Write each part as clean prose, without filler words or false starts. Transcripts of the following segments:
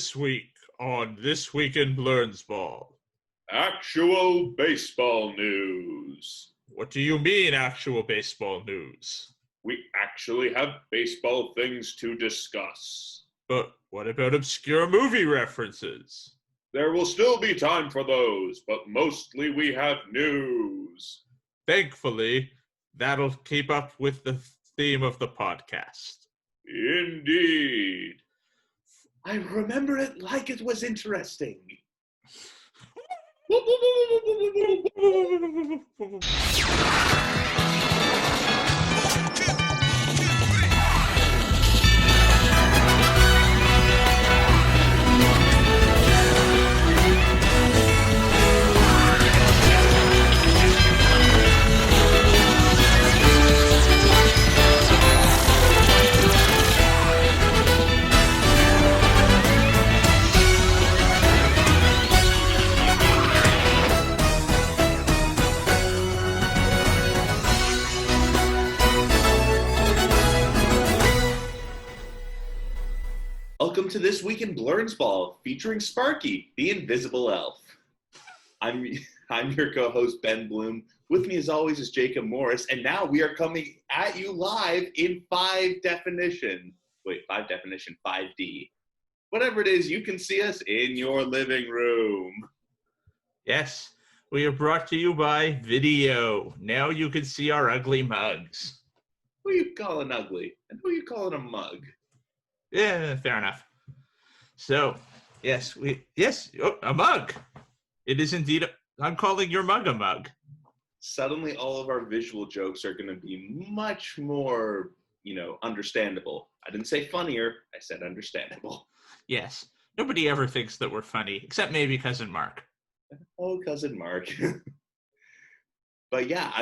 This week on This Week in Blernsball. Actual baseball news. What do you mean, actual baseball news? We actually have baseball things to discuss. But what about obscure movie references? There will still be time for those, but mostly we have news. Thankfully, that'll keep up with the theme of the podcast. Indeed. I remember it like it was interesting. Welcome to This Week in Blernsball, featuring Sparky, the Invisible Elf. I'm your co-host, Ben Bloom. With me, as always, is Jacob Morris, and now we are coming at you live in 5D. Whatever it is, you can see us in your living room. Yes, we are brought to you by video. Now you can see our ugly mugs. Who are you calling ugly? And who are you calling a mug? Yeah, fair enough. So, a mug. It is indeed, I'm calling your mug a mug. Suddenly, all of our visual jokes are going to be much more, understandable. I didn't say funnier, I said understandable. Yes, nobody ever thinks that we're funny, except maybe Cousin Mark. Oh, Cousin Mark. But yeah,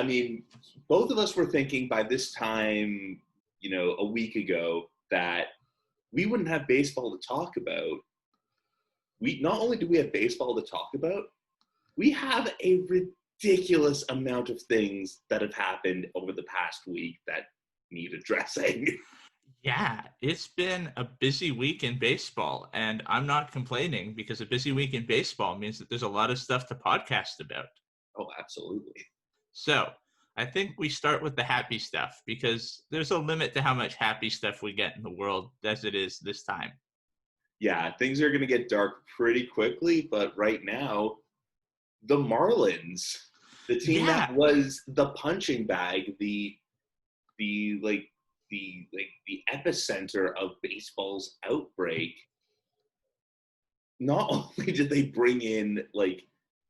both of us were thinking by this time, a week ago, that we wouldn't have baseball to talk about. Not only do we have baseball to talk about, we have a ridiculous amount of things that have happened over the past week that need addressing. Yeah, it's been a busy week in baseball, and I'm not complaining because a busy week in baseball means that there's a lot of stuff to podcast about. Oh, absolutely. So, I think we start with the happy stuff because there's a limit to how much happy stuff we get in the world as it is this time. Yeah, things are going to get dark pretty quickly, but right now, the Marlins, the team that was the punching bag, the epicenter of baseball's outbreak, not only did they bring in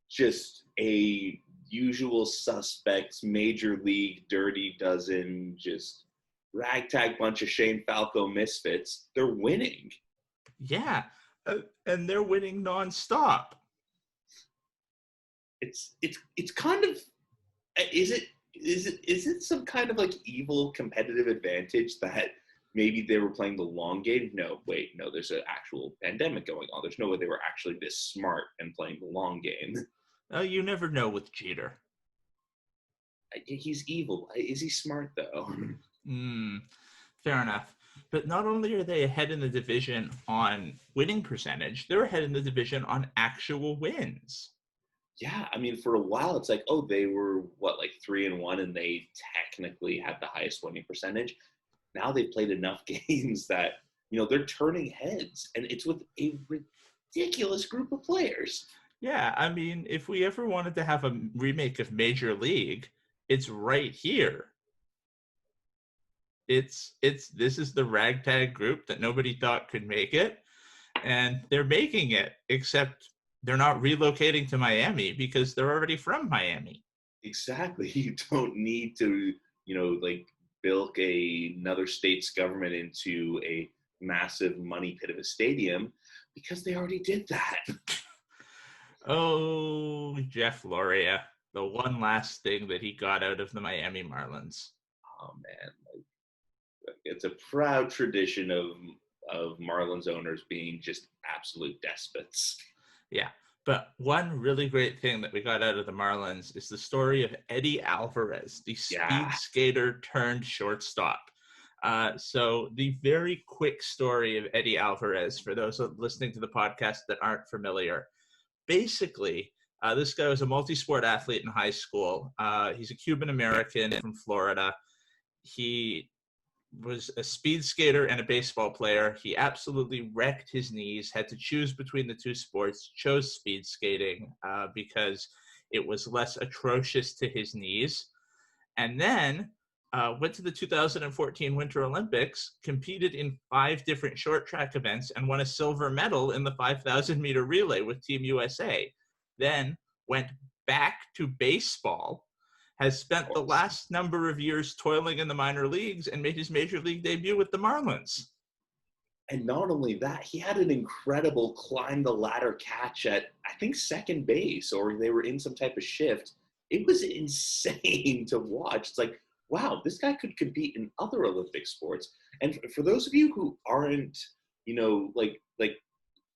just a usual suspects, major league dirty dozen, just ragtag bunch of Shane Falco misfits, they're winning. Yeah, and they're winning nonstop. It's kind of, is it some kind of evil competitive advantage that maybe they were playing the long game? No, there's an actual pandemic going on. There's no way they were actually this smart and playing the long game. You never know with Jeter. He's evil. Is he smart, though? Fair enough. But not only are they ahead in the division on winning percentage, they're ahead in the division on actual wins. Yeah, for a while, it's they were, 3-1, and they technically had the highest winning percentage. Now they've played enough games that, they're turning heads, and it's with a ridiculous group of players. Yeah, if we ever wanted to have a remake of Major League, it's right here. This is the ragtag group that nobody thought could make it, and they're making it, except they're not relocating to Miami because they're already from Miami. Exactly. You don't need to, bilk another state's government into a massive money pit of a stadium because they already did that. Oh, Jeff Loria, the one last thing that he got out of the Miami Marlins. Oh, man. It's a proud tradition of Marlins owners being just absolute despots. Yeah, but one really great thing that we got out of the Marlins is the story of Eddy Alvarez, the speed skater turned shortstop. So the very quick story of Eddy Alvarez, for those listening to the podcast that aren't familiar, basically, this guy was a multi-sport athlete in high school. He's a Cuban American from Florida. He was a speed skater and a baseball player. He absolutely wrecked his knees, had to choose between the two sports, chose speed skating because it was less atrocious to his knees. And then went to the 2014 Winter Olympics, competed in 5 different short track events, and won a silver medal in the 5,000 meter relay with Team USA. Then went back to baseball, has spent the last number of years toiling in the minor leagues, and made his major league debut with the Marlins. And not only that, he had an incredible climb the ladder catch at, I think, second base, or they were in some type of shift. It was insane to watch. It's like, wow, this guy could compete in other Olympic sports. And for those of you who aren't, like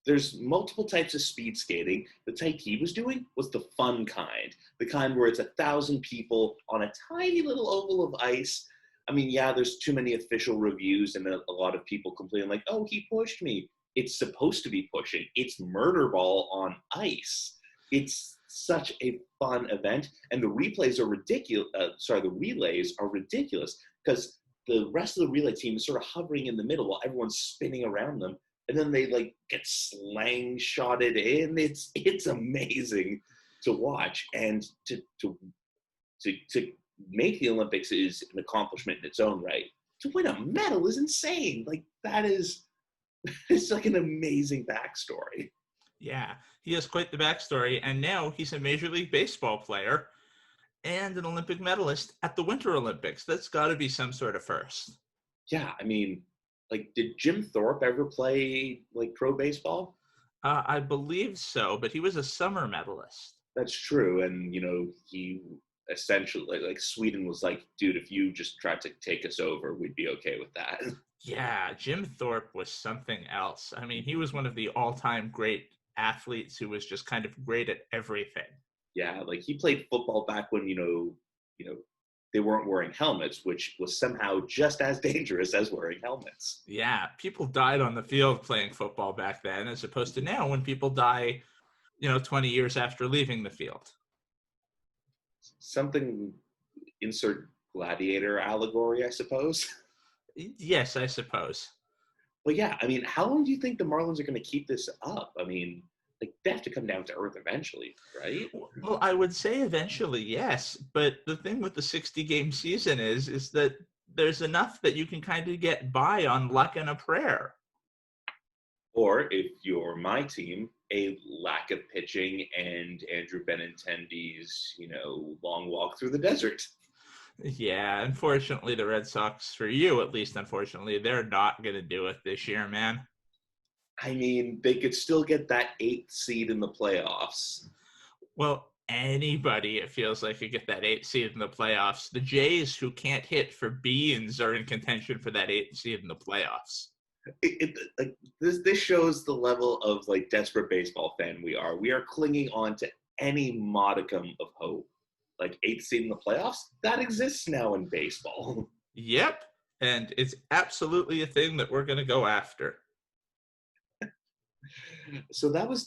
there's multiple types of speed skating. The type he was doing was the fun kind, the kind where it's 1,000 people on a tiny little oval of ice. I mean, yeah, there's too many official reviews and a lot of people complain like, oh, he pushed me. It's supposed to be pushing. It's murder ball on ice. It's such a fun event. And the replays are ridiculous. The relays are ridiculous because the rest of the relay team is sort of hovering in the middle while everyone's spinning around them. And then they like get slang shotted in. It's amazing to watch, and to make the Olympics is an accomplishment in its own right. To win a medal is insane. Like it's like an amazing backstory. Yeah, he has quite the backstory, and now he's a Major League Baseball player and an Olympic medalist at the Winter Olympics. That's got to be some sort of first. Yeah, I mean, like, did Jim Thorpe ever play like pro baseball? I believe so, but he was a summer medalist. That's true, and he essentially like Sweden was like, dude, if you just tried to take us over, we'd be okay with that. Yeah, Jim Thorpe was something else. I mean, he was one of the all-time great athletes who was just kind of great at everything. Yeah, like he played football back when they weren't wearing helmets, which was somehow just as dangerous as wearing helmets. Yeah, people died on the field playing football back then, as opposed to now when people die, 20 years after leaving the field. Something, insert gladiator allegory, I suppose. Yes, I suppose. But yeah, I mean, how long do you think the Marlins are going to keep this up? I mean, like, they have to come down to earth eventually, right? Well, I would say eventually, yes. But the thing with the 60-game season is that there's enough that you can kind of get by on luck and a prayer. Or if you're my team, a lack of pitching and Andrew Benintendi's, long walk through the desert. Yeah, unfortunately, the Red Sox, for you at least, unfortunately, they're not going to do it this year, man. I mean, they could still get that 8th seed in the playoffs. Well, anybody, it feels like, could get that 8th seed in the playoffs. The Jays, who can't hit for beans, are in contention for that 8th seed in the playoffs. This shows the level of like desperate baseball fan we are. We are clinging on to any modicum of hope. Like 8th seed in the playoffs, that exists now in baseball. Yep, and it's absolutely a thing that we're going to go after. So the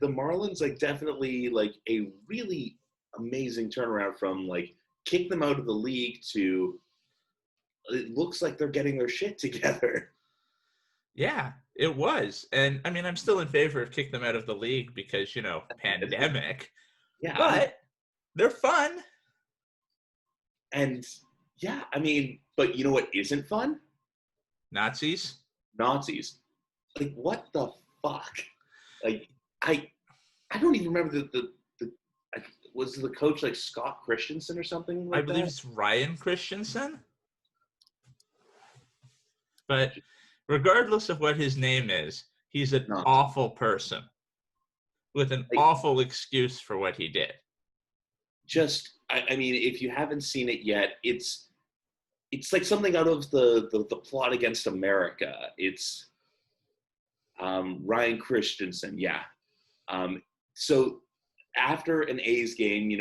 Marlins, like, definitely like a really amazing turnaround from like kick them out of the league to it looks like they're getting their shit together. Yeah, it was. And I mean, I'm still in favor of kick them out of the league because, pandemic. Yeah. But they're fun. And yeah, I mean, but you know what isn't fun? Nazis. Like, what the fuck? Like, I don't even remember the was the coach like Scott Christensen or something like I believe that? it's Ryan Christensen. But regardless of what his name is, he's an awful person with an awful excuse for what he did. Just, I mean, if you haven't seen it yet, it's like something out of the Plot Against America. It's Ryan Christensen, yeah. So after an A's game,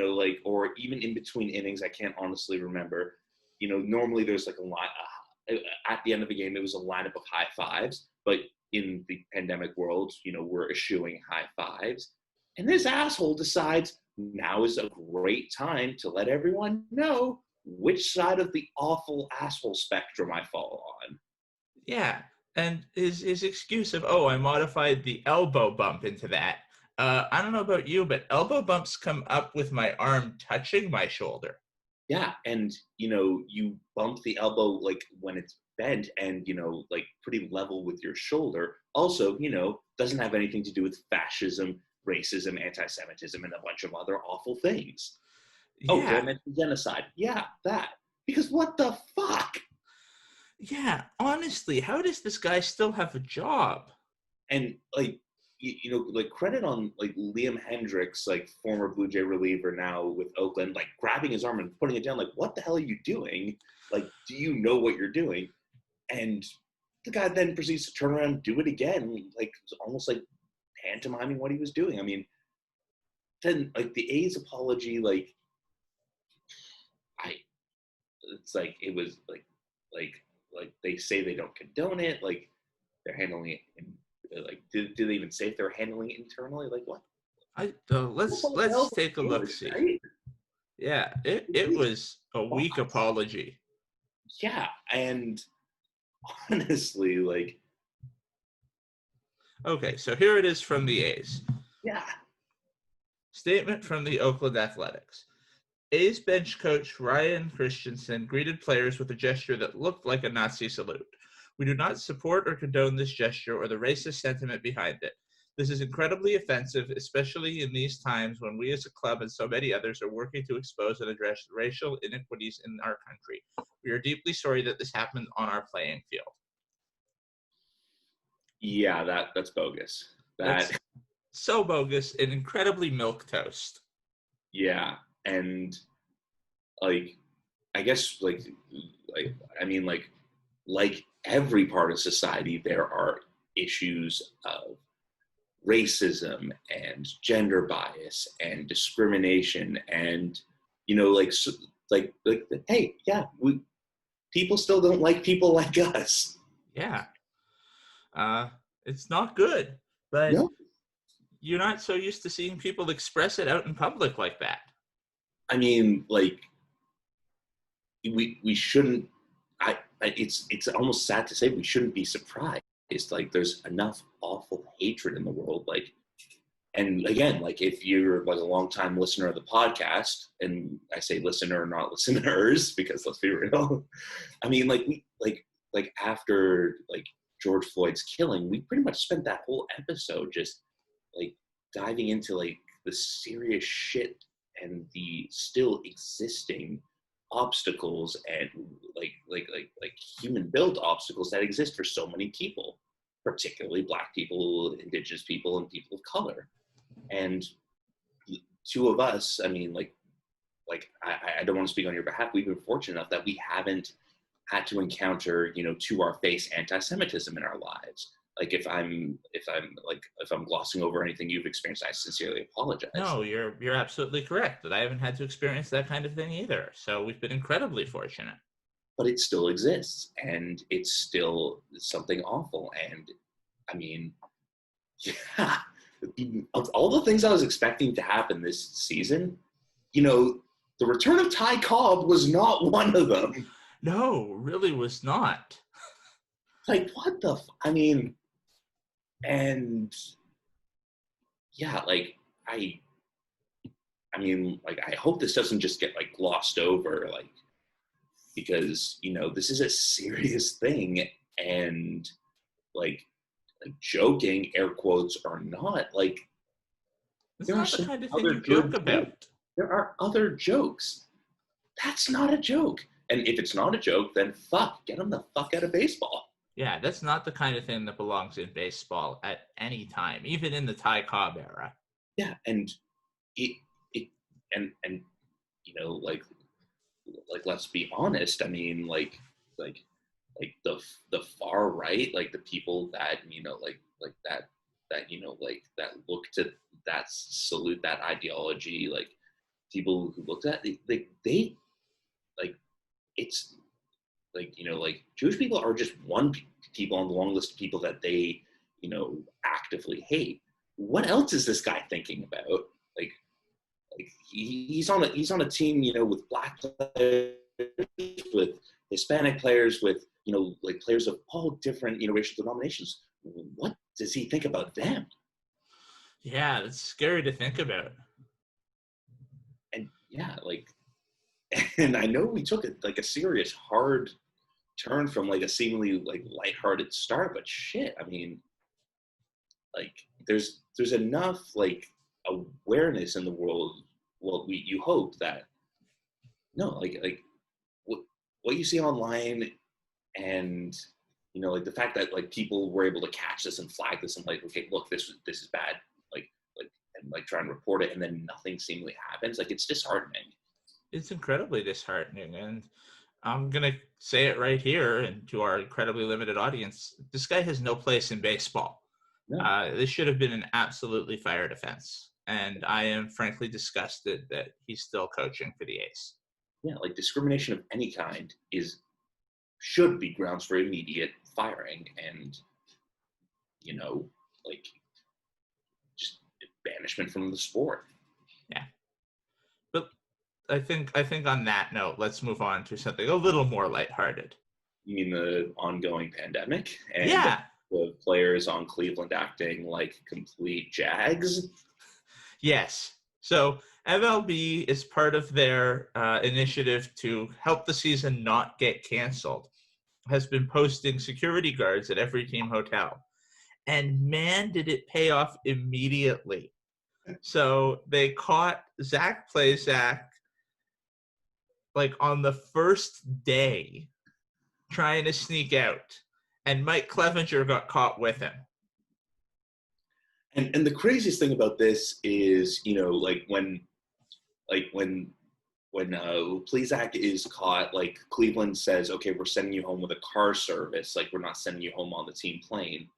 or even in between innings, I can't honestly remember. Normally there's like at the end of the game, it was a lineup of high fives, but in the pandemic world, we're eschewing high fives. And this asshole decides now is a great time to let everyone know which side of the awful asshole spectrum I fall on. Yeah, and his excuse of, oh, I modified the elbow bump into that. I don't know about you, but elbow bumps come up with my arm touching my shoulder. Yeah, and you bump the elbow like when it's bent and like pretty level with your shoulder. Also, doesn't have anything to do with fascism, racism, anti-Semitism, and a bunch of other awful things. Oh, did I Yeah, mention genocide? Yeah, that. Because what the fuck? yeah. Honestly, how does this guy still have a job? And like, like credit on like Liam Hendricks, like former Blue Jay reliever now with Oakland, like grabbing his arm and putting it down. Like, what the hell are you doing? Like, do you know what you're doing? And the guy then proceeds to turn around and do it again, like almost like pantomiming what he was doing. I mean, then like the A's apology, like it's like it was like they say they don't condone it, like they're handling it in, like did they even say if they're handling it internally? Like what? Let's take a look. See, right? yeah, it was a weak apology. Yeah, and honestly, like, Okay, so here it is from the A's. yeah, Statement from the Oakland Athletics. A's bench coach Ryan Christensen greeted players with a gesture that looked like a Nazi salute. We do not support or condone this gesture or the racist sentiment behind it. This is incredibly offensive, especially in these times when we as a club and so many others are working to expose and address racial inequities in our country. We are deeply sorry that this happened on our playing field. yeah, that's bogus. That's so bogus and incredibly milquetoast. Yeah, and like, I guess like I mean like every part of society, there are issues of racism and gender bias and discrimination, and like hey, yeah, people still don't like people like us. Yeah. It's not good, but No, you're not so used to seeing people express it out in public like that. I mean, like we shouldn't. It's almost sad to say we shouldn't be surprised. Like there's enough awful hatred in the world. Like, and again, like if you're like a longtime listener of the podcast, and I say listener, not listeners, because let's be real. I mean, like we like after like George Floyd's killing, we pretty much spent that whole episode just like diving into like the serious shit and the still existing obstacles and like human built obstacles that exist for so many people, particularly Black people, Indigenous people, and people of color. And two of us, I mean, like I don't want to speak on your behalf. We've been fortunate enough that we haven't had to encounter, to our face anti-Semitism in our lives. Like if I'm glossing over anything you've experienced, I sincerely apologize. No, you're absolutely correct that I haven't had to experience that kind of thing either. So we've been incredibly fortunate. But it still exists, and it's still something awful. And I mean, yeah, of all the things I was expecting to happen this season, the return of Ty Cobb was not one of them. No, really was not. Like, what the I mean, and yeah, like I mean, like I hope this doesn't just get like glossed over, like, because this is a serious thing, and like joking, air quotes, or not, like It's there are not the some kind of thing other you good joke about. there are other jokes. That's not a joke. And if it's not a joke, then get them the fuck out of baseball. Yeah, that's not the kind of thing that belongs in baseball at any time, even in the Ty Cobb era. Yeah, and it and like let's be honest. I mean, like the far right, like the people that that look to that salute that ideology, like people who looked at they like it's like Jewish people are just one people on the long list of people that they, actively hate. What else is this guy thinking about? Like he's on a team, with black players, with Hispanic players, with, like players of all different, racial denominations. What does he think about them? Yeah, it's scary to think about. And yeah, and I know we took a serious hard turn from like a seemingly like lighthearted start, but shit, I mean, like there's enough like awareness in the world. Well, you hope that no, like what you see online, and like the fact that like people were able to catch this and flag this and like, okay, look, this is bad, like and like try and report it, and then nothing seemingly happens. Like it's disheartening. It's incredibly disheartening, and I'm gonna say it right here and to our incredibly limited audience: this guy has no place in baseball. No. This should have been an absolutely fired offense, and I am frankly disgusted that he's still coaching for the A's. Yeah, like discrimination of any kind should be grounds for immediate firing, and like just banishment from the sport. Yeah, but I think on that note, let's move on to something a little more lighthearted. You mean the ongoing pandemic? And yeah. The players on Cleveland acting like complete jags? Yes. So MLB is part of their initiative to help the season not get canceled, has been posting security guards at every team hotel. And man, did it pay off immediately. So they caught Zach Plesac like on the first day trying to sneak out, and Mike Clevenger got caught with him. And the craziest thing about this is, when Plesac is caught, like Cleveland says, okay, we're sending you home with a car service, like we're not sending you home on the team plane.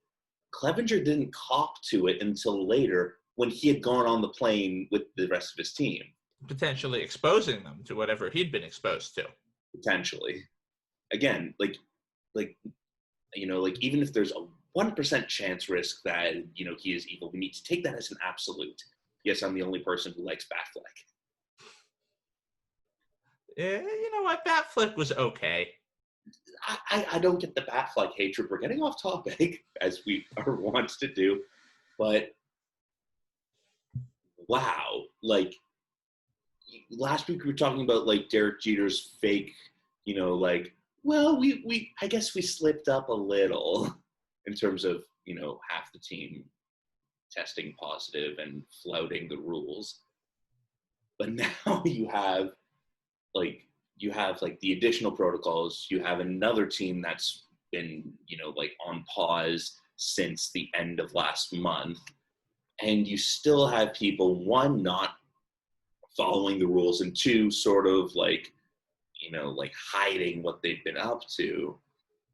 Clevenger didn't cop to it until later when he had gone on the plane with the rest of his team. Potentially exposing them to whatever he'd been exposed to. Potentially. Again, even if there's a 1% chance risk that, he is evil, we need to take that as an absolute. Yes, I'm the only person who likes Batfleck. Yeah, you know what? Batfleck was okay. I don't get the Batfleck hatred. We're getting off topic, as we are wont to do. But, wow. Like, last week we were talking about, like, Derek Jeter's fake, well, I guess we slipped up a little in terms of, half the team testing positive and flouting the rules. But now you have the additional protocols. You have another team that's been, on pause since the end of last month. And you still have people, one, not following the rules, and two, sort of hiding what they've been up to.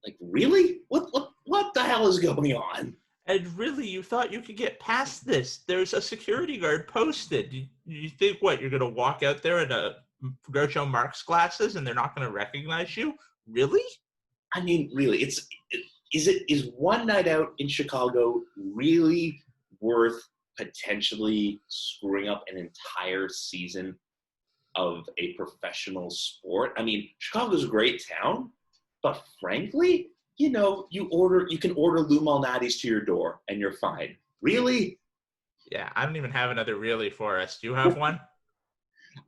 Like, really? What the hell is going on? And really, you thought you could get past this? There's a security guard posted. You think what? You're going to walk out there in a Groucho Marx glasses and they're not going to recognize you? Really? I mean, really, is one night out in Chicago really worth potentially screwing up an entire season of a professional sport? I mean, Chicago's a great town, but frankly, you can order Lou Malnati's to your door and you're fine. Really? Yeah, I don't even have another really for us. Do you have one?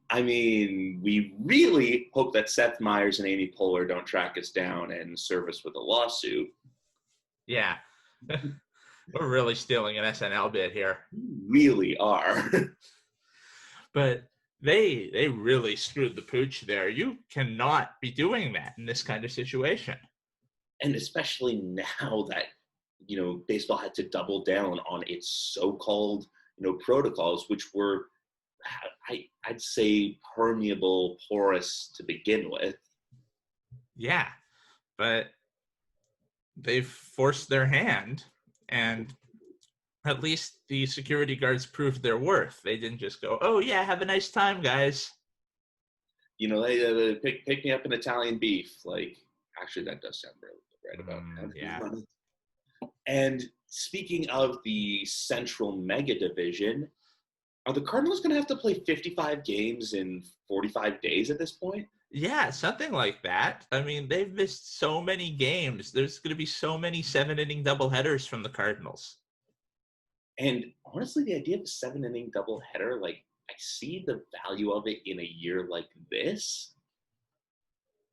I mean, we really hope that Seth Meyers and Amy Poehler don't track us down and serve us with a lawsuit. Yeah. We're really stealing an SNL bit here. We really are. But they really screwed the pooch there. You cannot be doing that in this kind of situation. And especially now that, baseball had to double down on its so-called, protocols, which were, I'd say, permeable, porous to begin with. Yeah, but they've forced their hand, and at least the security guards proved their worth. They didn't just go, oh, yeah, have a nice time, guys. They pick me up an Italian beef. Like, Actually, that does sound right about Yeah. And speaking of the Central Mega Division, are the Cardinals going to have to play 55 games in 45 days at this point? Yeah, something like that. I mean, they've missed so many games. There's going to be so many 7-inning doubleheaders from the Cardinals. And honestly, the idea of a 7-inning doubleheader, like, I see the value of it in a year like this,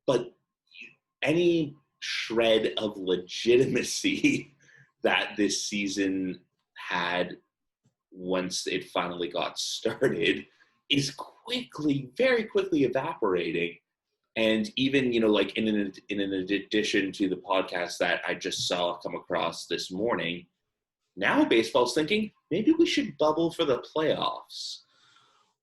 but any shred of legitimacy that this season had once it finally got started is very quickly evaporating. And even, like in an addition to the podcast that I just saw come across this morning, now baseball's thinking maybe we should bubble for the playoffs.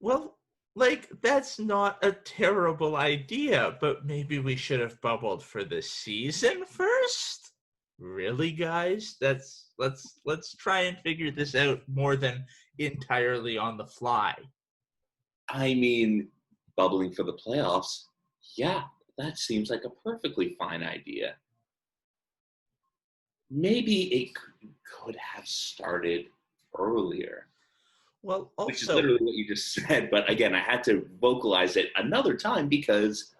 Well, like, that's not a terrible idea, but maybe we should have bubbled for the season first? Really, guys? Let's try and figure this out more than entirely on the fly. I mean, bubbling for the playoffs, yeah, that seems like a perfectly fine idea. Maybe it could have started earlier. Well, also, which is literally what you just said, but again, I had to vocalize it another time because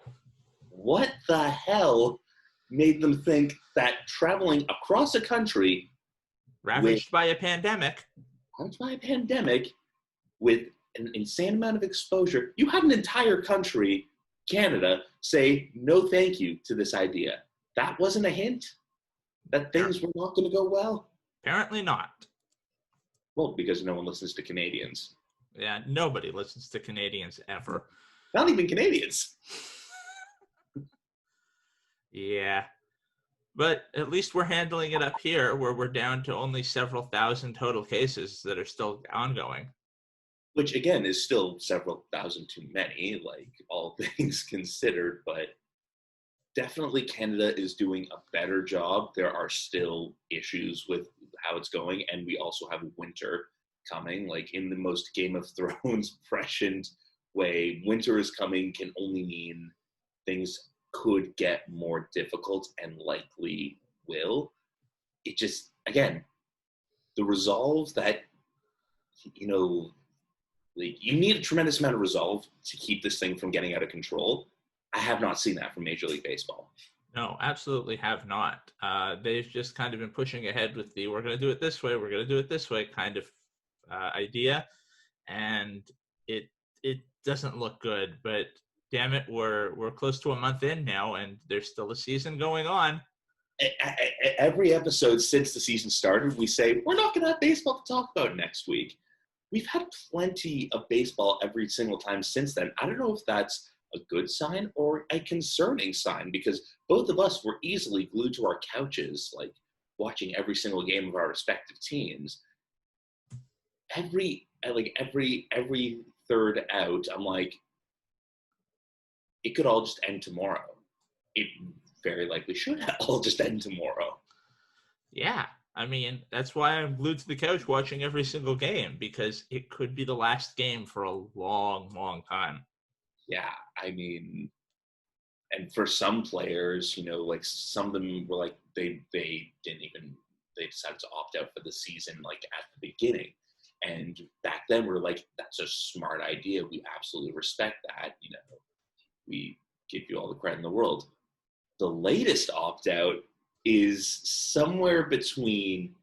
what the hell made them think that traveling across a country ravaged by a pandemic with an insane amount of exposure, you had an entire country, Canada, say no thank you to this idea. That wasn't a hint that things were not going to go well? Apparently not. Well, because no one listens to Canadians. Yeah, nobody listens to Canadians ever. Not even Canadians. Yeah. But at least we're handling it up here where we're down to only several thousand total cases that are still ongoing. Which, again, is still several thousand too many, like, all things considered. But definitely Canada is doing a better job. There are still issues with how it's going. And we also have winter coming, like in the most Game of Thrones prescient way. Winter is coming can only mean things could get more difficult and likely will. It just, again, the resolve that, like, you need a tremendous amount of resolve to keep this thing from getting out of control. I have not seen that from Major League Baseball. No, absolutely have not. They've just kind of been pushing ahead with the we're going to do it this way, we're going to do it this way kind of idea. And it doesn't look good, but damn it, we're close to a month in now and there's still a season going on. Every episode since the season started, we say, we're not going to have baseball to talk about next week. We've had plenty of baseball every single time since then. I don't know if that's a good sign or a concerning sign, because both of us were easily glued to our couches, like watching every single game of our respective teams. Every third out, I'm like, it could all just end tomorrow. It very likely should all just end tomorrow. Yeah, I mean, that's why I'm glued to the couch watching every single game, because it could be the last game for a long, long time. Yeah, I mean, and for some players, like some of them were like, they decided to opt out for the season, like at the beginning. And back then we're like, that's a smart idea. We absolutely respect that. We give you all the credit in the world. The latest opt out is somewhere between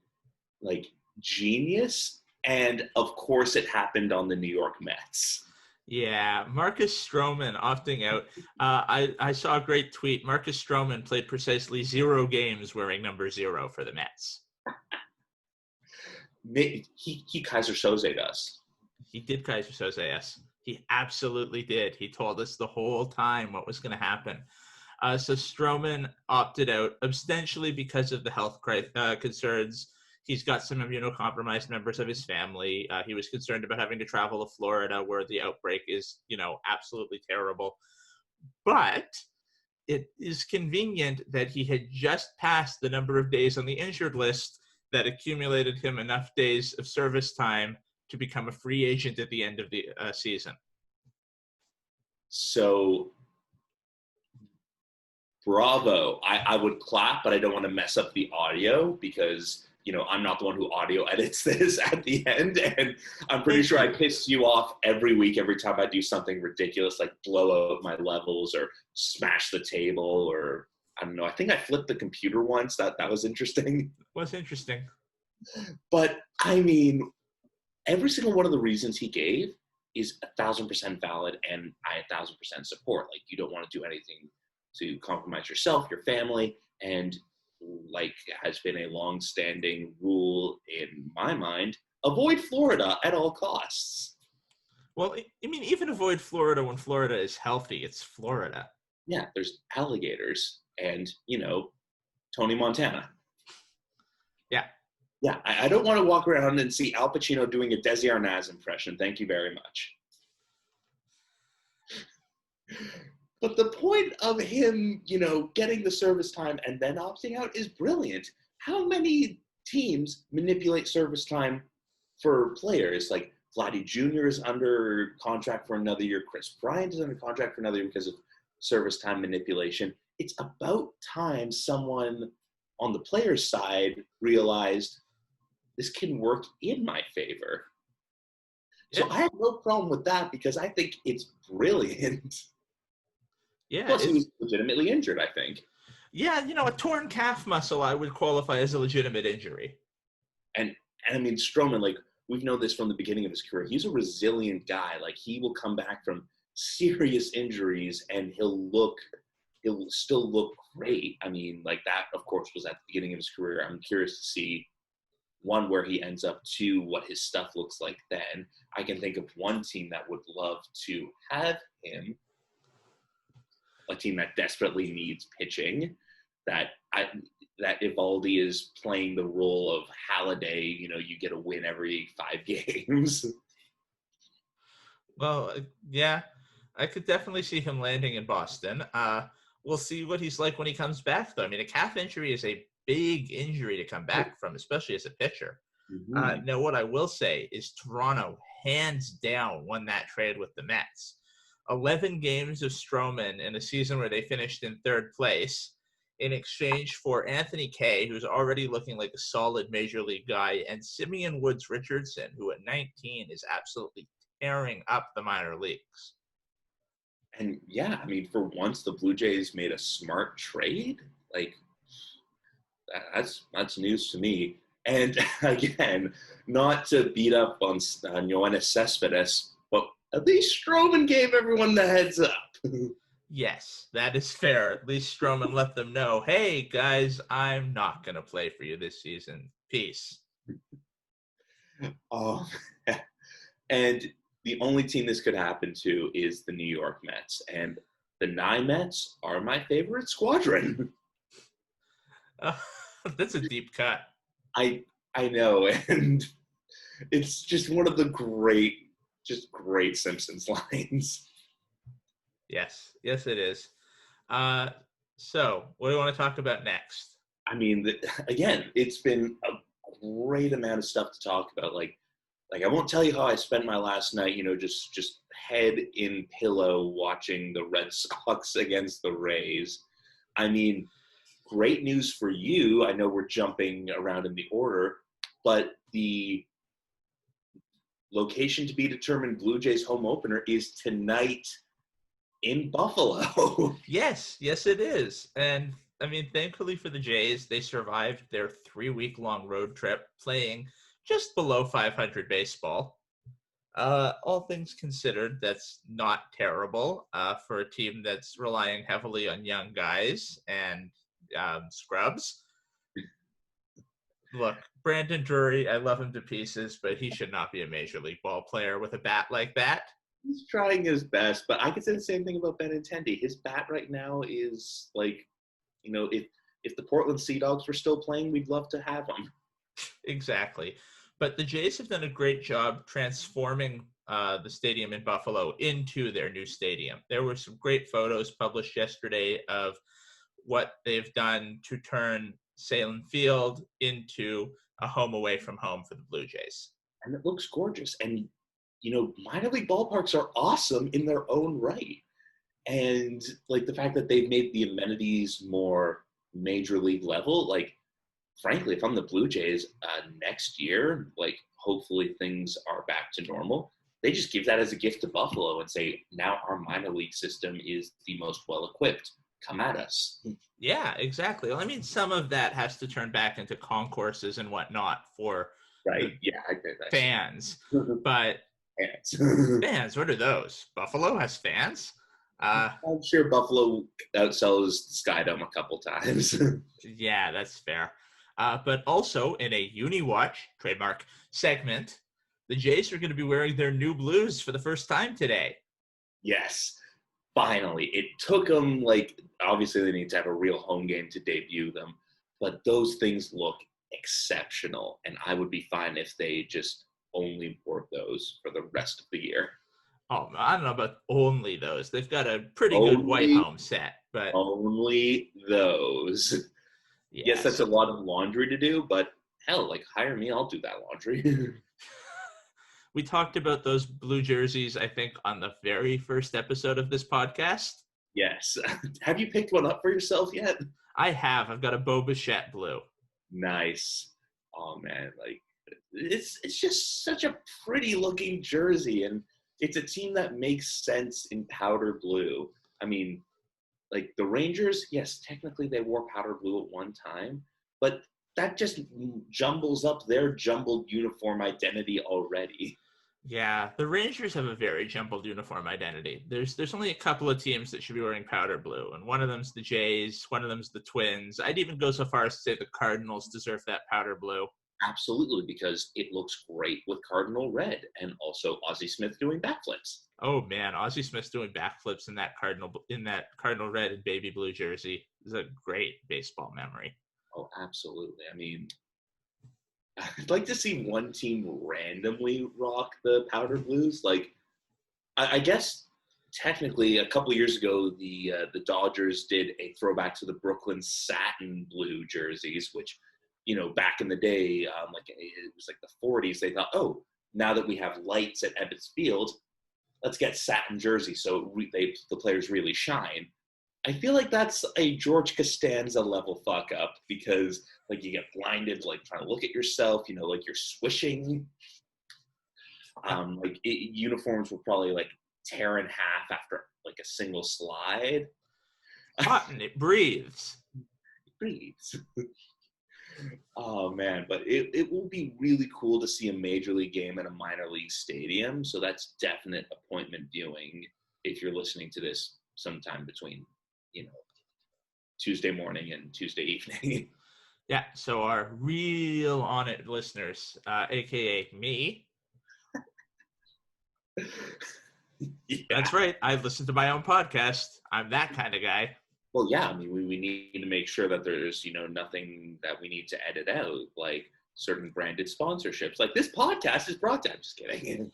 like genius and of course it happened on the New York Mets. Yeah, Marcus Stroman opting out. I saw a great tweet. Marcus Stroman played precisely 0 games wearing number 0 for the Mets. He Kaiser Soze'd us. He did Kaiser Soze us. He absolutely did. He told us the whole time what was going to happen. So Stroman opted out ostensibly because of the health concerns. He's got some immunocompromised members of his family. He was concerned about having to travel to Florida where the outbreak is, absolutely terrible. But it is convenient that he had just passed the number of days on the injured list that accumulated him enough days of service time to become a free agent at the end of the season. So bravo. I would clap, but I don't want to mess up the audio because, I'm not the one who audio edits this at the end. And I'm pretty sure I piss you off every week, every time I do something ridiculous, like blow out my levels or smash the table or I don't know. I think I flipped the computer once. That was interesting. Was interesting. But I mean, every single one of the reasons he gave is 1,000% valid, and I 1,000% support. Like, you don't want to do anything to compromise yourself, your family, and like has been a long-standing rule in my mind, avoid Florida at all costs. Well, I mean, even avoid Florida when Florida is healthy. It's Florida. Yeah, there's alligators and, Tony Montana. Yeah. Yeah, I don't want to walk around and see Al Pacino doing a Desi Arnaz impression. Thank you very much. But the point of him, getting the service time and then opting out is brilliant. How many teams manipulate service time for players? Like Vladdy Jr. is under contract for another year. Chris Bryant is under contract for another year because of service time manipulation. It's about time someone on the player's side realized this can work in my favor. So I have no problem with that because I think it's brilliant. Yeah. Plus, he was legitimately injured, I think. Yeah, a torn calf muscle I would qualify as a legitimate injury. And I mean, Stroman, like, we've known this from the beginning of his career. He's a resilient guy. Like, he will come back from serious injuries and he'll still look great. I mean, like, that, of course, was at the beginning of his career. I'm curious to see, one, where he ends up, two, what his stuff looks like then. I can think of one team that would love to have him, a team that desperately needs pitching, that Eovaldi is playing the role of Halliday, you get a win every 5 games. Well, yeah, I could definitely see him landing in Boston. We'll see what he's like when he comes back, though. I mean, a calf injury is a big injury to come back from, especially as a pitcher. Mm-hmm. Now, what I will say is Toronto, hands down, won that trade with the Mets. 11 games of Stroman in a season where they finished in third place in exchange for Anthony Kay, who's already looking like a solid major league guy, and Simeon Woods Richardson, who at 19 is absolutely tearing up the minor leagues. And yeah, I mean, for once the Blue Jays made a smart trade. Like, that's news to me. And again, not to beat up on Yoenis Cespedes, but at least Stroman gave everyone the heads up. Yes, that is fair. At least Stroman let them know, hey, guys, I'm not going to play for you this season. Peace. Oh, and the only team this could happen to is the New York Mets. And the Nye Mets are my favorite squadron. That's a deep cut. I know, and it's just one of the great Simpsons lines. Yes, it is. So, what do you want to talk about next? I mean, again, it's been a great amount of stuff to talk about. Like I won't tell you how I spent my last night, just head in pillow watching the Red Sox against the Rays. I mean, great news for you. I know we're jumping around in the order, but the location to be determined Blue Jays home opener is tonight in Buffalo. Yes, it is. And I mean, thankfully for the Jays, they survived their 3-week-long road trip playing just below 500 baseball. All things considered, that's not terrible for a team that's relying heavily on young guys and scrubs. Look, Brandon Drury, I love him to pieces, but he should not be a major league ball player with a bat like that. He's trying his best, but I can say the same thing about Benintendi. His bat right now is like, if the Portland Sea Dogs were still playing, we'd love to have him. Exactly. But the Jays have done a great job transforming the stadium in Buffalo into their new stadium. There were some great photos published yesterday of what they've done to turn Salem Field into a home away from home for the Blue Jays. And it looks gorgeous. And, minor league ballparks are awesome in their own right. And like the fact that they've made the amenities more major league level, like frankly, if I'm the Blue Jays next year, like hopefully things are back to normal. They just give that as a gift to Buffalo and say, now our minor league system is the most well-equipped. Come at us. Yeah, exactly. Well, I mean, some of that has to turn back into concourses and whatnot for Right. Yeah, I get that. fans. But fans, what are those? Buffalo has fans? I'm sure Buffalo outsells Skydome a couple times. Yeah, that's fair. But also in a UniWatch trademark segment, the Jays are going to be wearing their new blues for the first time today. Yes, finally. It took them, like, obviously they need to have a real home game to debut them, but those things look exceptional, and I would be fine if they just only wore those for the rest of the year. Oh, I don't know about only those. They've got a pretty good white home set, but only those. Yes, that's a lot of laundry to do, but hell, like hire me, I'll do that laundry. We talked about those blue jerseys, I think, on the very first episode of this podcast. Yes. Have you picked one up for yourself yet? I have. I've got a Bo Bichette blue. Nice. Oh man, like it's just such a pretty looking jersey, and it's a team that makes sense in powder blue. I mean, like the Rangers, yes, technically they wore powder blue at one time, but that just jumbles up their jumbled uniform identity already. Yeah, the Rangers have a very jumbled uniform identity. There's only a couple of teams that should be wearing powder blue, and one of them's the Jays, one of them's the Twins. I'd even go so far as to say the Cardinals deserve that powder blue. Absolutely, because it looks great with Cardinal red, and also Ozzie Smith doing backflips. Oh man, Ozzie Smith's doing backflips in that Cardinal red and baby blue jersey is a great baseball memory. Oh, absolutely. I mean, I'd like to see one team randomly rock the powder blues. Like, I guess technically a couple of years ago, the Dodgers did a throwback to the Brooklyn satin blue jerseys, which, you know, back in the day, like it was like the 40s, they thought, oh, now that we have lights at Ebbets Field, let's get satin jerseys so the players really shine. I feel like that's a George Costanza level fuck up because like you get blinded, like trying to look at yourself, you know, like you're swishing. Uniforms will probably like tear in half after like a single slide. Cotton, it breathes. It breathes. Oh man, but it will be really cool to see a major league game in a minor league stadium. So that's definite appointment viewing if you're listening to this sometime between, you know, Tuesday morning and Tuesday evening. Yeah, so our real on it listeners, aka me. Yeah. That's right. I listen to my own podcast. I'm that kind of guy. Well, yeah, I mean, we need to make sure that there's, you know, nothing that we need to edit out, like certain branded sponsorships. Like this podcast is brought to, I'm just kidding.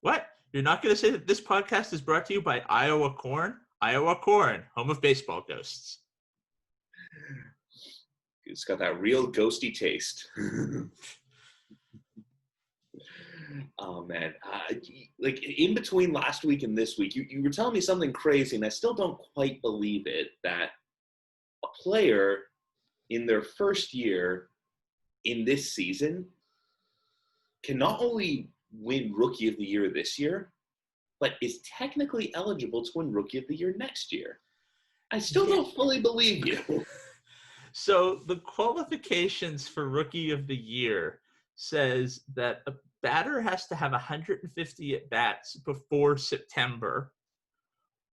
What? You're not going to say that this podcast is brought to you by Iowa Corn? Iowa Corn, home of baseball ghosts. It's got that real ghosty taste. Oh, man. Like, in between last week and this week, you were telling me something crazy, and I still don't quite believe it, that a player in their first year in this season can not only win Rookie of the Year this year, but is technically eligible to win Rookie of the Year next year. I still don't fully believe you. So the qualifications for Rookie of the Year says that a batter has to have 150 at-bats before September,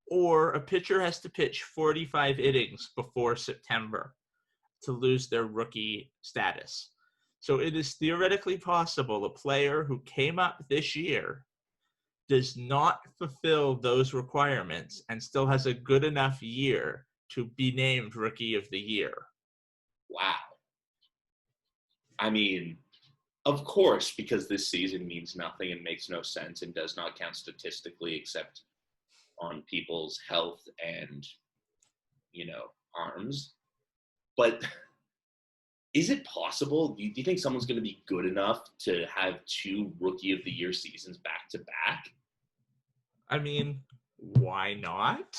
or a pitcher has to pitch 45 innings before September to lose their rookie status. So it is theoretically possible a player who came up this year does not fulfill those requirements and still has a good enough year to be named Rookie of the Year. Wow. I mean, of course, because this season means nothing and makes no sense and does not count statistically except on people's health and, you know, arms. But is it possible? Do you think someone's going to be good enough to have 2 Rookie of the Year seasons back to back? I mean, why not?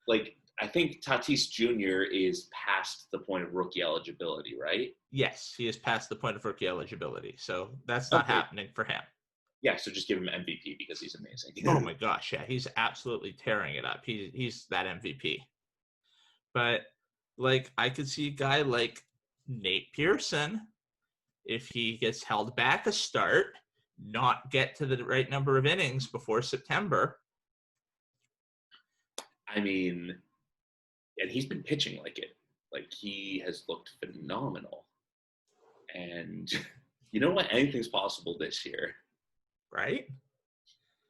like, I think Tatis Jr. is past the point of rookie eligibility, right? Yes, he is past the point of rookie eligibility, so that's not Okay. happening for him. Yeah, so just give him MVP because he's amazing. Oh my gosh, yeah, he's absolutely tearing it up. He's that MVP. But like, I could see a guy like Nate Pearson, if he gets held back a start, not get to the right number of innings before September. I mean, and he's been pitching like it. Like, he has looked phenomenal. And you know what? Anything's possible this year. Right?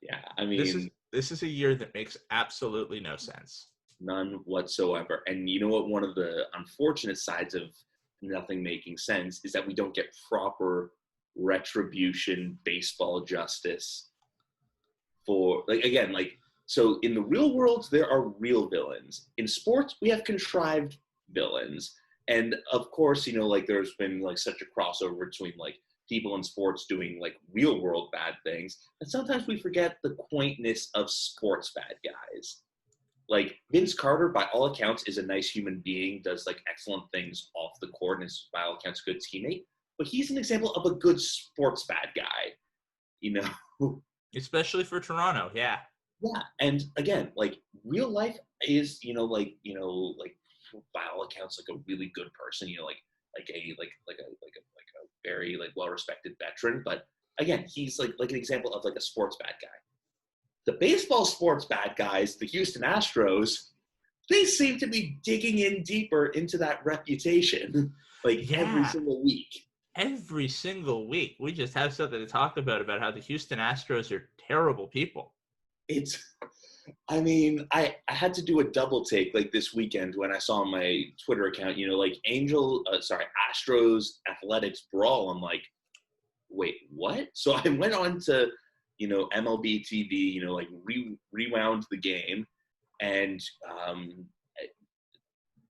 Yeah, I mean, this is a year that makes absolutely no sense. none whatsoever. And you know what? One of the unfortunate sides of nothing making sense is that we don't get proper retribution, baseball justice for, like, again, like, so in the real world, there are real villains. In sports, we have contrived villains. And of course, you know, like, there's been like such a crossover between like people in sports doing like real world bad things. And sometimes we forget the quaintness of sports bad guys. Like, Vince Carter, by all accounts, is a nice human being, does like excellent things off the court, and is by all accounts a good teammate. But he's an example of a good sports bad guy, you know? Especially for Toronto, yeah. Yeah, and again, like, real life is, like by all accounts, like a really good person, like a very like well-respected veteran. But again, he's like an example of like a sports bad guy. The baseball sports bad guys, the Houston Astros, they seem to be digging in deeper into that reputation, like, every single week. Every single week, we just have something to talk about how the Houston Astros are terrible people. I mean, I had to do a double take like this weekend when I saw on my Twitter account, like Astros Athletics Brawl. I'm like, wait, what? So I went on to, MLB TV, like rewound the game, and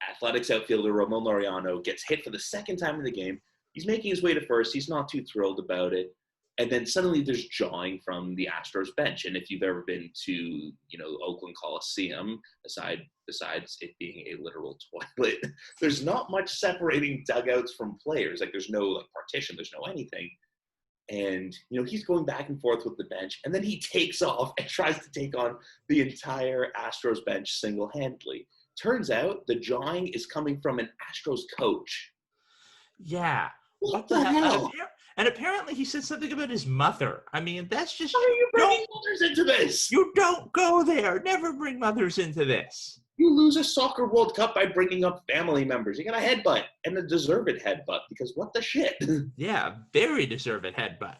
Athletics outfielder Ramon Laureano gets hit for the second time in the game. He's making his way to first. He's not too thrilled about it. And then suddenly there's jawing from the Astros bench. And if you've ever been to, Oakland Coliseum, besides it being a literal toilet, there's not much separating dugouts from players. Like, there's no like partition, there's no anything. And, he's going back and forth with the bench. And then he takes off and tries to take on the entire Astros bench single-handedly. Turns out the jawing is coming from an Astros coach. Yeah. What the hell? And apparently he said something about his mother. I mean, that's just... How are you bringing mothers into this? You don't go there. Never bring mothers into this. You lose a soccer World Cup by bringing up family members. You got a headbutt, and a deserved headbutt, because what the shit? Yeah, very deserved headbutt.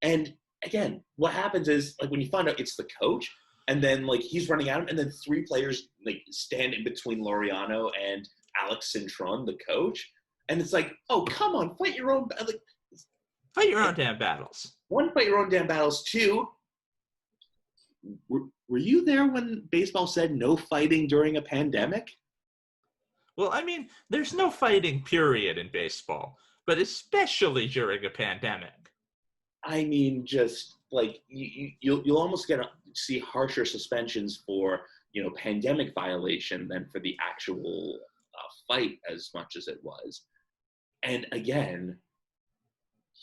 And again, what happens is, like, when you find out it's the coach, and then like he's running at him, and then three players like stand in between Laureano and Alex Cintron, the coach, and it's like, oh, come on, fight your own fight your own damn battles. One, fight your own damn battles. Two, were you there when baseball said no fighting during a pandemic? Well, I mean, there's no fighting period in baseball, but especially during a pandemic. I mean, just like you'll almost see harsher suspensions for pandemic violation than for the actual fight, as much as it was. And again,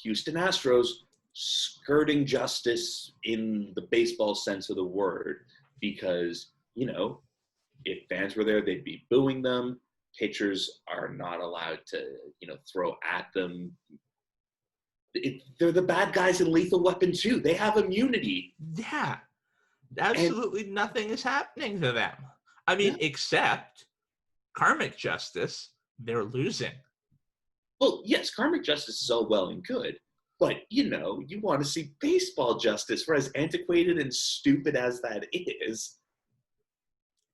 Houston Astros skirting justice in the baseball sense of the word, because if fans were there, they'd be booing them. Pitchers are not allowed to throw at them. They're the bad guys in Lethal Weapon 2. They have immunity. Yeah. Absolutely nothing is happening to them. I mean, except karmic justice, they're losing. Well, yes, karmic justice is all well and good, but, you want to see baseball justice, for as antiquated and stupid as that is.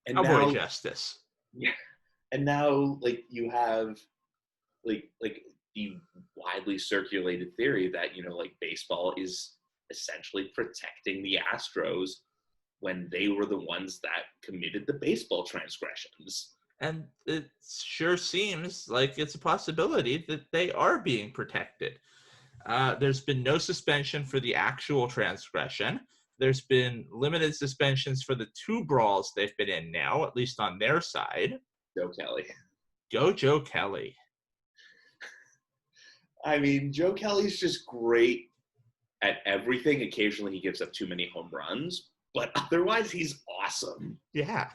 And Cowboy justice. Yeah. And now, like, you have, like the widely circulated theory that, like, baseball is essentially protecting the Astros when they were the ones that committed the baseball transgressions. And it sure seems like it's a possibility that they are being protected. There's been no suspension for the actual transgression. There's been limited suspensions for the 2 brawls they've been in now, at least on their side. Joe Kelly. Go Joe Kelly. I mean, Joe Kelly's just great at everything. Occasionally he gives up too many home runs, but otherwise he's awesome. Yeah.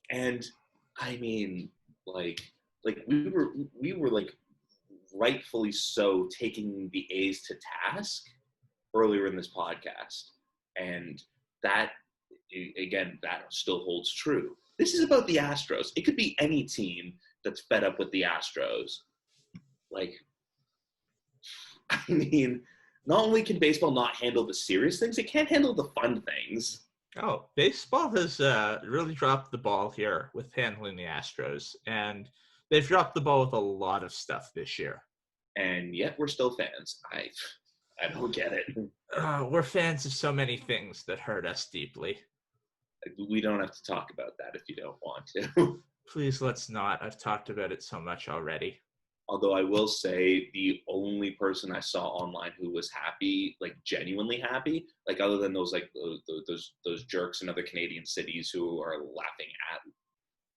And I mean, like we were like rightfully so taking the A's to task earlier in this podcast. And that, again, that still holds true. This is about the Astros. It could be any team that's fed up with the Astros. Like, I mean, not only can baseball not handle the serious things, it can't handle the fun things. Oh, baseball has really dropped the ball here with handling the Astros. And they've dropped the ball with a lot of stuff this year. And yet we're still fans. I don't get it. We're fans of so many things that hurt us deeply. We don't have to talk about that if you don't want to. Please, let's not. I've talked about it so much already. Although I will say the only person I saw online who was happy, like genuinely happy, like other than those like those jerks in other Canadian cities who are laughing at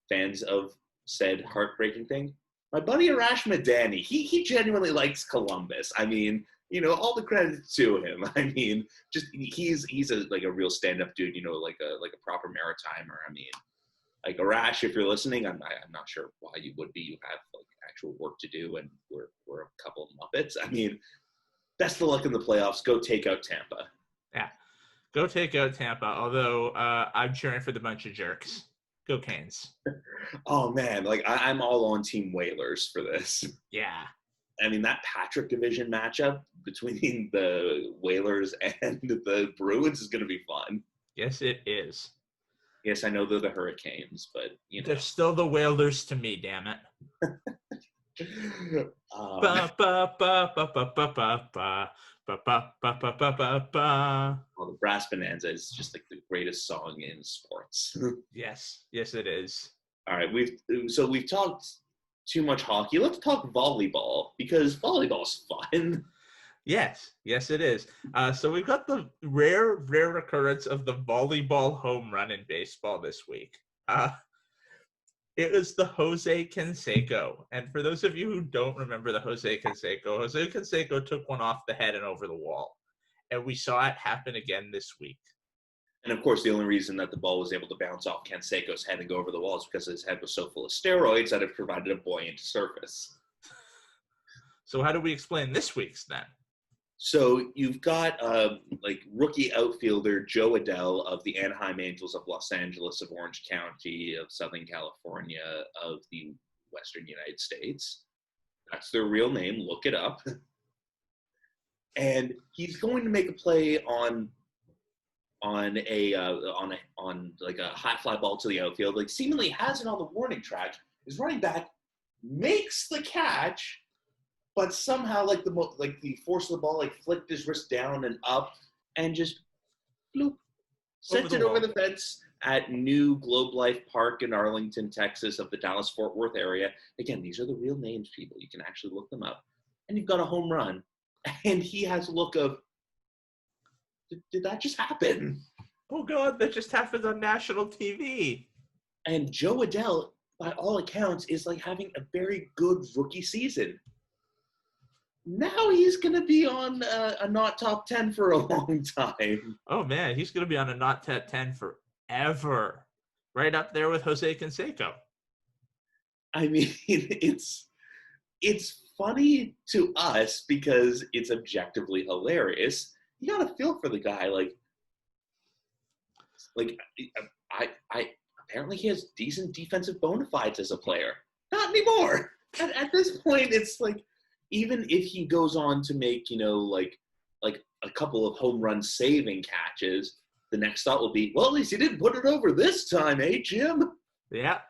fans of said heartbreaking thing, my buddy Arash Madani, he genuinely likes Columbus. I mean, you know, all the credit to him. I mean, just he's a real stand-up dude. You know, like a proper Maritimer. I mean, like Arash, if you're listening, I'm not sure why you would be. You have like actual work to do, and we're a couple of Muppets. I mean, best of luck in the playoffs. Go take out Tampa. Yeah, go take out Tampa. Although I'm cheering for the bunch of jerks. Go Canes. Oh man, like I'm all on Team Whalers for this. Yeah. I mean, that Patrick division matchup between the Whalers and the Bruins is going to be fun. Yes, it is. Yes, I know they're the Hurricanes, but you know. They're still the Whalers to me, damn it. Well, the Brass Bonanza is just like the greatest song in sports. Yes, it is. All right, we've talked too much hockey. Let's talk volleyball because volleyball's fun. Yes, it is. So we've got the rare occurrence of the volleyball home run in baseball this week. It was the Jose Canseco. And for those of you who don't remember the Jose Canseco took one off the head and over the wall. And we saw it happen again this week. And of course, the only reason that the ball was able to bounce off Canseco's head and go over the wall is because his head was so full of steroids that it provided a buoyant surface. So how do we explain this week's then? So you've got like rookie outfielder Joe Adell of the Anaheim Angels of Los Angeles, of Orange County, of Southern California, of the Western United States. That's their real name. Look it up. And he's going to make a play on like a high fly ball to the outfield. Like seemingly has it on the warning track. Is running back, makes the catch. But somehow, like the force of the ball, like flicked his wrist down and up, and just bloop, sent it over the fence at New Globe Life Park in Arlington, Texas, of the Dallas-Fort Worth area. Again, these are the real names, people. You can actually look them up. And you've got a home run, and he has a look of, did that just happen? Oh God, that just happened on national TV. And Joe Adell, by all accounts, is like having a very good rookie season. Now he's going to be on a not top 10 for a long time. Oh, man, he's going to be on a not top 10 forever. Right up there with Jose Canseco. I mean, it's funny to us because it's objectively hilarious. You got to feel for the guy. I apparently he has decent defensive bona fides as a player. Not anymore. At this point, it's like, even if he goes on to make, you know, like a couple of home run saving catches, the next thought will be, well, at least he didn't put it over this time, eh, Jim? Yeah,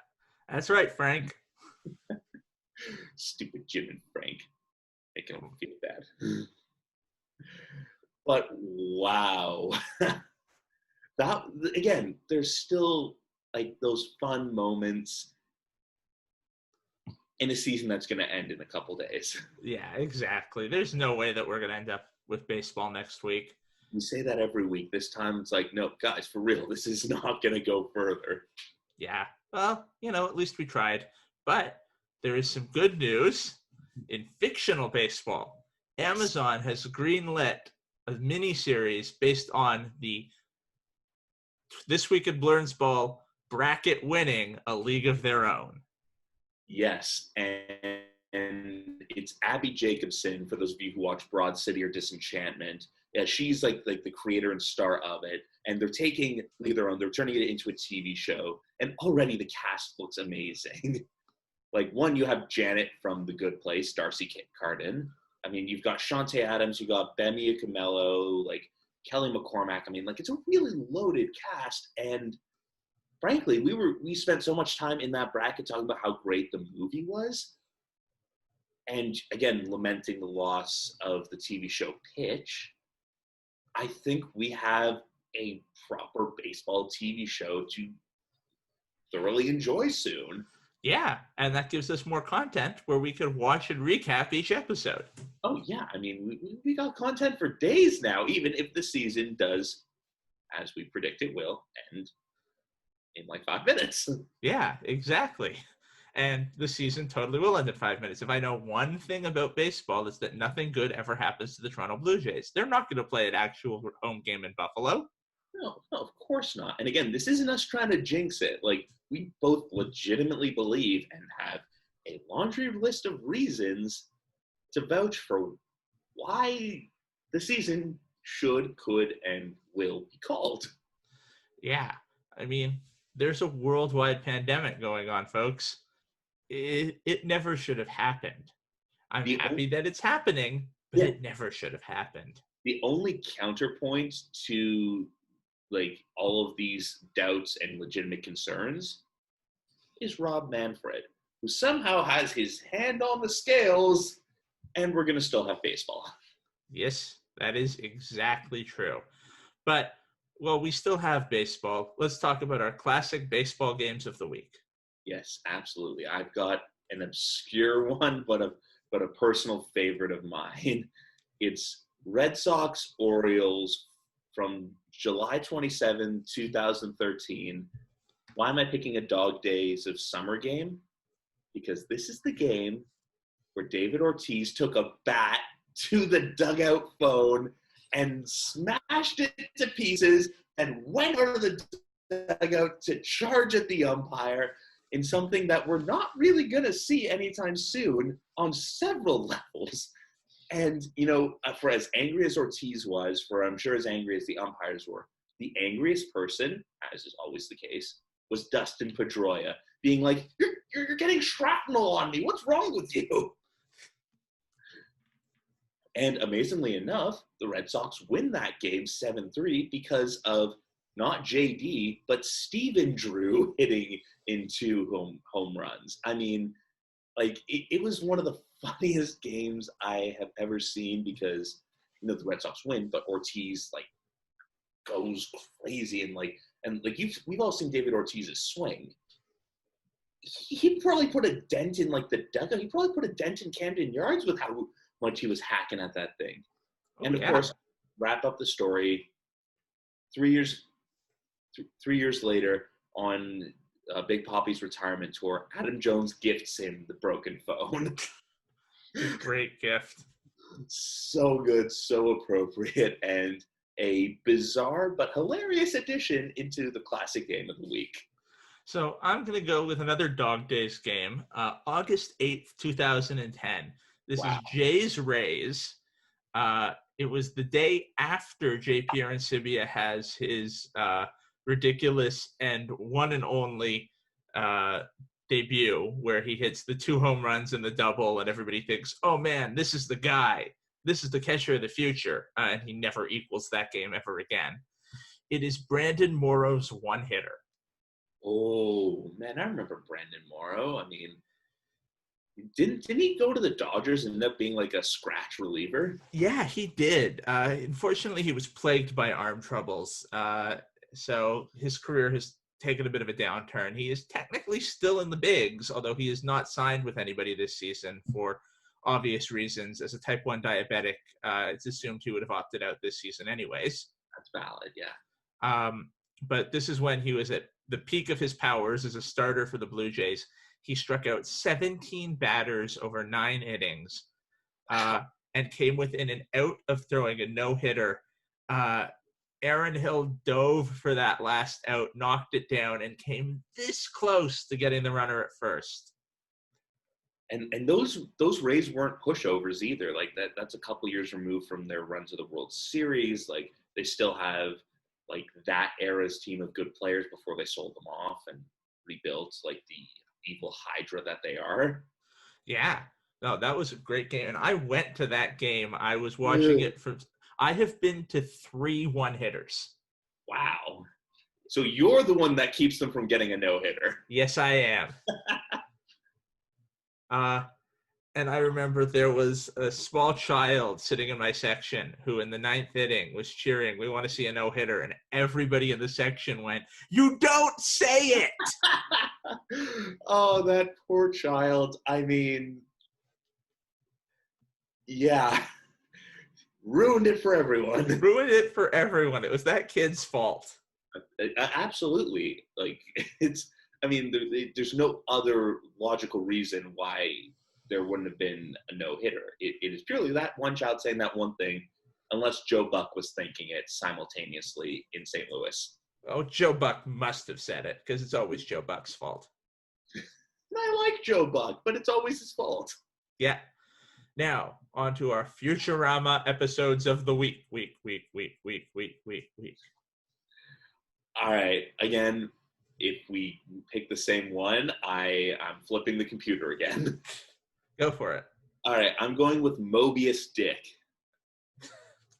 that's right, Frank. Stupid Jim and Frank. Making him feel bad. But wow. That, again, there's still like those fun moments in a season that's going to end in a couple days. Yeah, exactly. There's no way that we're going to end up with baseball next week. We say that every week. This time it's like, no, guys, for real, this is not going to go further. Yeah. Well, at least we tried. But there is some good news in fictional baseball. Yes. Amazon has greenlit a miniseries based on the This Week in Blernsball bracket winning A League of Their Own. Yes, and it's Abby Jacobson, for those of you who watch Broad City or Disenchantment. Yeah, she's like the creator and star of it, and they're taking League of Their Own, they're turning it into a TV show, and already the cast looks amazing. Like, one, you have Janet from The Good Place, Darcy Carden. I mean, you've got Shantae Adams, you've got Bemi Camello, like Kelly McCormack. I mean, like, it's a really loaded cast, and frankly, we spent so much time in that bracket talking about how great the movie was, and again, lamenting the loss of the TV show Pitch. I think we have a proper baseball TV show to thoroughly enjoy soon. Yeah, and that gives us more content where we could watch and recap each episode. Oh, yeah. I mean, we got content for days now, even if the season does, as we predict it will, end in like 5 minutes. Yeah, exactly. And the season totally will end in 5 minutes. If I know one thing about baseball, it's that nothing good ever happens to the Toronto Blue Jays. They're not going to play an actual home game in Buffalo. No, of course not. And again, this isn't us trying to jinx it. Like, we both legitimately believe and have a laundry list of reasons to vouch for why the season should, could, and will be called. Yeah. I mean, there's a worldwide pandemic going on, folks. It never should have happened. I'm happy that it's happening, but it never should have happened. The only counterpoint to like all of these doubts and legitimate concerns is Rob Manfred, who somehow has his hand on the scales, and we're going to still have baseball. Yes, that is exactly true. But, well, we still have baseball. Let's talk about our classic baseball games of the week. Yes, absolutely. I've got an obscure one, but a personal favorite of mine. It's Red Sox Orioles from July 27, 2013. Why am I picking a Dog Days of Summer game? Because this is the game where David Ortiz took a bat to the dugout phone and smashed it to pieces and went out of the dugout to charge at the umpire in something that we're not really going to see anytime soon on several levels. And, for as angry as Ortiz was, for I'm sure as angry as the umpires were, the angriest person, as is always the case, was Dustin Pedroia, being like, you're getting shrapnel on me. What's wrong with you? And amazingly enough, the Red Sox win that game 7-3 because of not JD, but Steven Drew hitting in 2 home runs. I mean, like, it was one of the funniest games I have ever seen because, the Red Sox win, but Ortiz, like, goes crazy and we've all seen David Ortiz's swing. He probably put a dent in, like, the dugout. He probably put a dent in Camden Yards with how much he was hacking at that thing. And, of course, wrap up the story, 3 years later on Big Poppy's retirement tour, Adam Jones gifts him the broken phone. Great gift. So good, so appropriate, and a bizarre but hilarious addition into the classic game of the week. So I'm going to go with another Dog Days game, August 8th, 2010. This is Jays Rays. It was the day after JP Arancibia has his ridiculous and one and only debut where he hits the 2 home runs and the double, and everybody thinks, oh man, this is the guy. This is the catcher of the future. And he never equals that game ever again. It is Brandon Morrow's one-hitter. Oh, man, I remember Brandon Morrow. I mean, didn't he go to the Dodgers and end up being like a scratch reliever? Yeah, he did. Unfortunately, he was plagued by arm troubles. So his career has taken a bit of a downturn. He is technically still in the bigs, although he is not signed with anybody this season for obvious reasons. As a type 1 diabetic, it's assumed he would have opted out this season anyways. That's valid, yeah. But this is when he was at the peak of his powers as a starter for the Blue Jays. He struck out 17 batters over 9 innings and came within an out of throwing a no-hitter. Aaron Hill dove for that last out, knocked it down, and came this close to getting the runner at first. And those Rays weren't pushovers either. Like that's a couple years removed from their run to the World Series. Like they still have like that era's team of good players before they sold them off and rebuilt like the evil Hydra that they are. Yeah. No, that was a great game. And I went to that game. I was watching it from I have been to 3 one-hitters. Wow. So you're the one that keeps them from getting a no-hitter. Yes, I am. And I remember there was a small child sitting in my section who in the 9th inning was cheering, "We want to see a no-hitter." And everybody in the section went, "You don't say it!" Oh, that poor child. I mean, yeah. Ruined it for everyone. Ruined it for everyone. It was that kid's fault. Absolutely. Like, there's no other logical reason why there wouldn't have been a no-hitter. It is purely that one child saying that one thing, unless Joe Buck was thinking it simultaneously in St. Louis. Oh, Joe Buck must have said it, because it's always Joe Buck's fault. I like Joe Buck, but it's always his fault. Yeah. Now, on to our Futurama episodes of the week. All right. Again, if we pick the same one, I'm flipping the computer again. Go for it. All right. I'm going with Mobius Dick.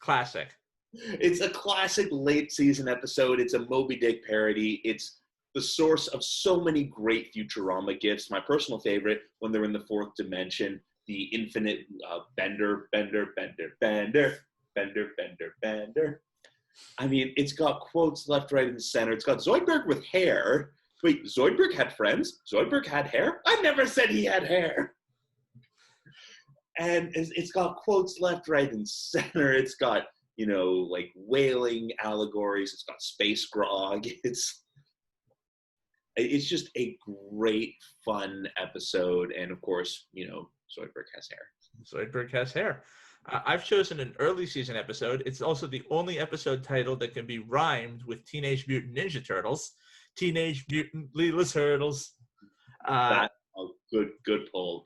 Classic. It's a classic late season episode. It's a Moby Dick parody. It's the source of so many great Futurama gifts. My personal favorite, when they're in the 4th dimension, the infinite bender. I mean, it's got quotes left, right, and center. It's got Zoidberg with hair. Wait, Zoidberg had friends? Zoidberg had hair? I never said he had hair. And it's got quotes left, right, and center. It's got, like whaling allegories. It's got space grog. It's just a great, fun episode. And of course, Zoidberg has hair. Zoidberg has hair. I've chosen an early season episode. It's also the only episode title that can be rhymed with Teenage Mutant Ninja Turtles. Teenage Mutant Leela Turtles. Good pull.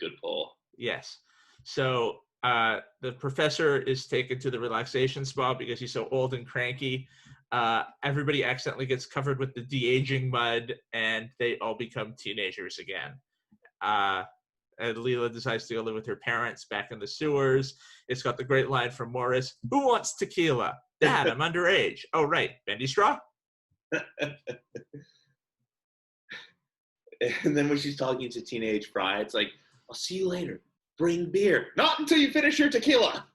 Yes. So the professor is taken to the relaxation spa because he's so old and cranky. Everybody accidentally gets covered with the de-aging mud, and they all become teenagers again. And Leela decides to go live with her parents back in the sewers. It's got the great line from Morris, "Who wants tequila? Dad, I'm underage. Oh, right. Bendy straw?" And then when she's talking to teenage Fry, it's like, "I'll see you later. Bring beer. Not until you finish your tequila."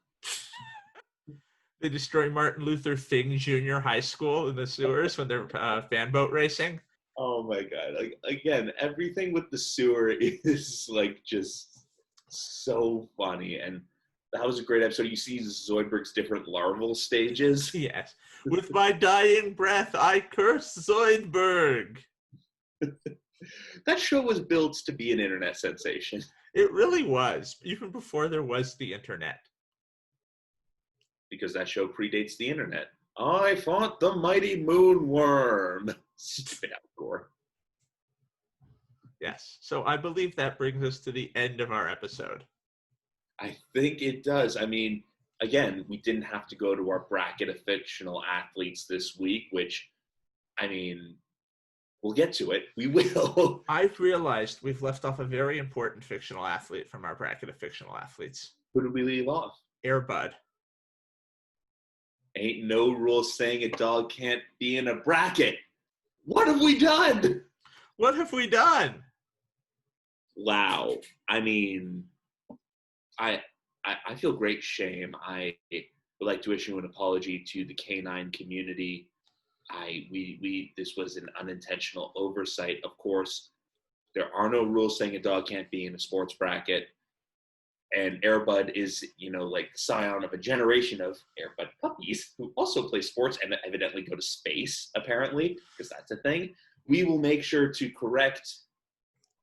They destroy Martin Luther King Jr. High School in the sewers when they're fan boat racing. Oh my God. Like, again, everything with the sewer is like just so funny. And that was a great episode. You see Zoidberg's different larval stages. Yes. "With my dying breath, I curse Zoidberg." That show was built to be an internet sensation. It really was, even before there was the internet. Because that show predates the internet. I fought the mighty moonworm. Spit out gore. Yes. So I believe that brings us to the end of our episode. I think it does. I mean, again, we didn't have to go to our bracket of fictional athletes this week, which, I mean, we'll get to it. We will. I've realized we've left off a very important fictional athlete from our bracket of fictional athletes. Who did we leave off? Air Bud. Ain't no rule saying a dog can't be in a bracket. What have we done? What have we done? Wow. I mean, I feel great shame. I would like to issue an apology to the canine community. This was an unintentional oversight. Of course, there are no rules saying a dog can't be in a sports bracket. and Airbud is, like scion of a generation of Airbud puppies who also play sports and evidently go to space, apparently, because that's a thing. We will make sure to correct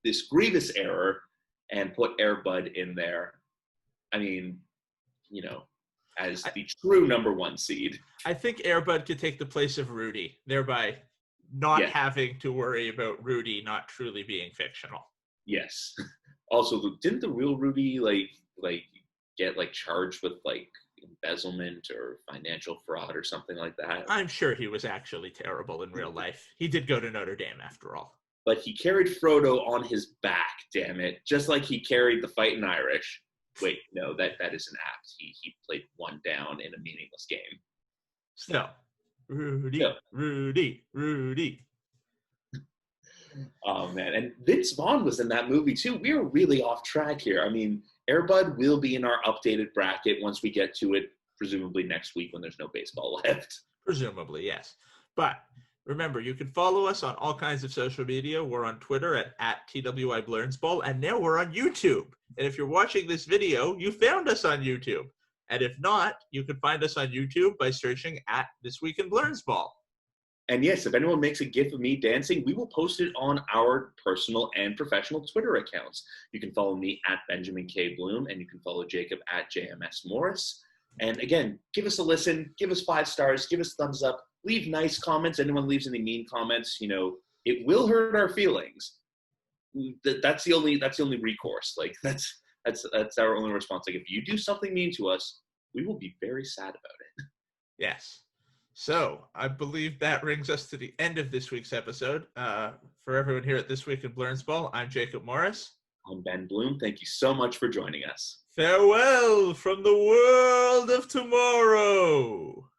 this grievous error and put Airbud in there. I mean, as the true number 1 seed. I think Airbud could take the place of Rudy, thereby not having to worry about Rudy not truly being fictional. Yes. Also, didn't the real Rudy get charged with embezzlement or financial fraud or something like that? I'm sure he was actually terrible in real life. He did go to Notre Dame after all. But he carried Frodo on his back, damn it, just like he carried the Fightin' Irish. Wait, no, that isn't apt. He played one down in a meaningless game. Still, Rudy. Oh, man. And Vince Vaughn was in that movie, too. We were really off track here. I mean, Airbud will be in our updated bracket once we get to it, presumably next week when there's no baseball left. Presumably, yes. But remember, you can follow us on all kinds of social media. We're on Twitter at TWI Blernsball, and now we're on YouTube. And if you're watching this video, you found us on YouTube. And if not, you can find us on YouTube by searching at This Week in Blernsball. And yes, if anyone makes a GIF of me dancing, we will post it on our personal and professional Twitter accounts. You can follow me at Benjamin K. Bloom, and you can follow Jacob at JMS Morris. And again, give us a listen, give us 5 stars, give us thumbs up, leave nice comments. Anyone leaves any mean comments, it will hurt our feelings. That's the only recourse. That's our only response. If you do something mean to us, we will be very sad about it. Yes. So I believe that brings us to the end of this week's episode. For everyone here at This Week in Blernsball, I'm Jacob Morris. I'm Ben Bloom. Thank you so much for joining us. Farewell from the world of tomorrow.